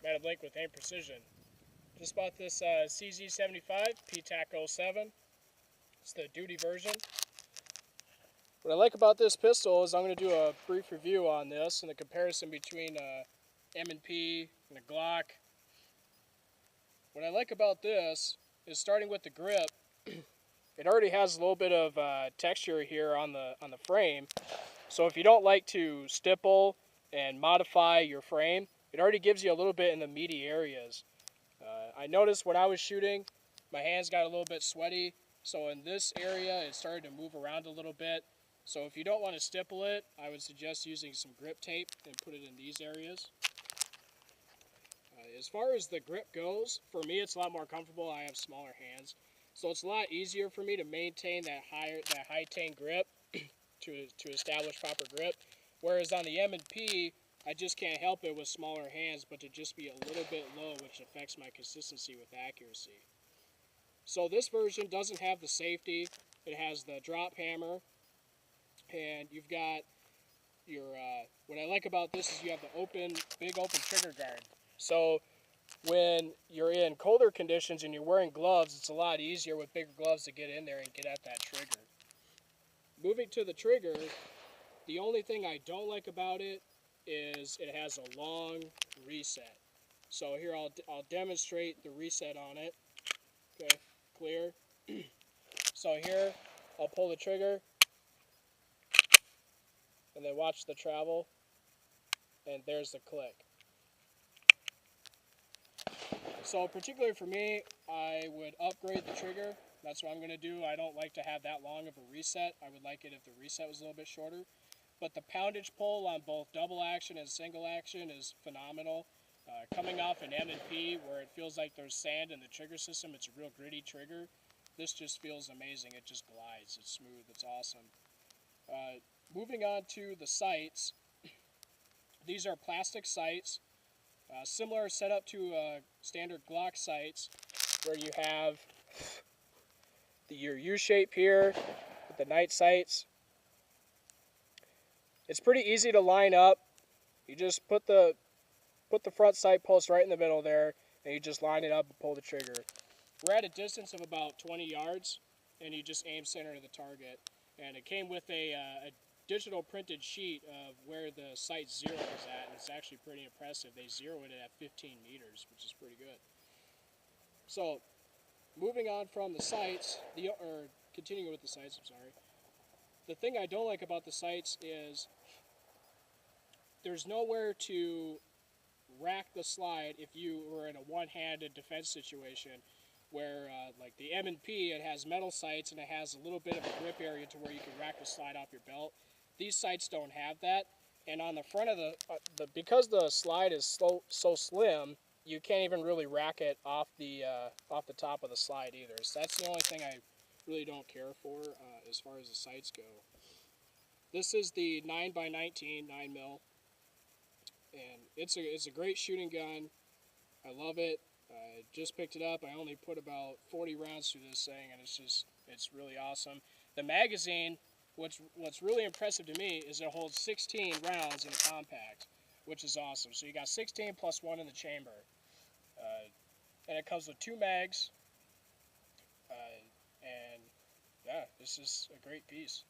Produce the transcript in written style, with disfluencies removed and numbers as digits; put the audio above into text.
Matted Link with Aim Precision. Just bought this CZ75 PTAC 07. It's the duty version. What I like about this pistol is I'm going to do a brief review on this and the comparison between M&P and a Glock. What I like about this is, starting with the grip, it already has a little bit of texture here on the frame. So if you don't like to stipple and modify your frame, it already gives you a little bit in the meaty areas. I noticed when I was shooting, my hands got a little bit sweaty, so in this area it started to move around a little bit. So if you don't want to stipple it, I would suggest using some grip tape and put it in these areas. As far as the grip goes, for me it's a lot more comfortable. I have smaller hands, so it's a lot easier for me to maintain that high-tang grip to establish proper grip. Whereas on the M&P, I just can't help it with smaller hands, but to just be a little bit low, which affects my consistency with accuracy. So this version doesn't have the safety. It has the drop hammer, and you've got your, what I like about this is you have the big open trigger guard. So when you're in colder conditions and you're wearing gloves, it's a lot easier with bigger gloves to get in there and get at that trigger. Moving to the trigger, the only thing I don't like about it is it has a long reset. So here I'll demonstrate the reset on it. Okay, clear. So here I'll pull the trigger and then watch the travel, and there's the click. So particularly for me, I would upgrade the trigger. That's what I'm going to do. I don't like to have that long of a reset. I would like it if the reset was a little bit shorter. But the poundage pull on both double action and single action is phenomenal. Coming off an M&P where it feels like there's sand in the trigger system, it's a real gritty trigger. This just feels amazing. It just glides. It's smooth. It's awesome. Moving on to the sights. These are plastic sights. Similar setup to standard Glock sights, where you have your U-shape here with the night sights. It's pretty easy to line up. You just put the front sight post right in the middle there, and you just line it up and pull the trigger. We're at a distance of about 20 yards, and you just aim center to the target. And it came with a digital printed sheet of where the sight zero is at, and it's actually pretty impressive. They zeroed it at 15 meters, which is pretty good. So, moving on from the sights, continuing with the sights, I'm sorry. The thing I don't like about the sights is there's nowhere to rack the slide if you were in a one-handed defense situation where, like the M&P, it has metal sights and it has a little bit of a grip area to where you can rack the slide off your belt. These sights don't have that, and on the front of because the slide is so slim, you can't even really rack it off the top of the slide either. So that's the only thing I really don't care for as far as the sights go. This is the 9x19 9mm, and it's a great shooting gun. I love it. I just picked it up. I only put about 40 rounds through this thing, and it's really awesome. The magazine. What's really impressive to me is it holds 16 rounds in a compact, which is awesome. So you got 16 plus 1 in the chamber. And it comes with 2 mags. And yeah, this is a great piece.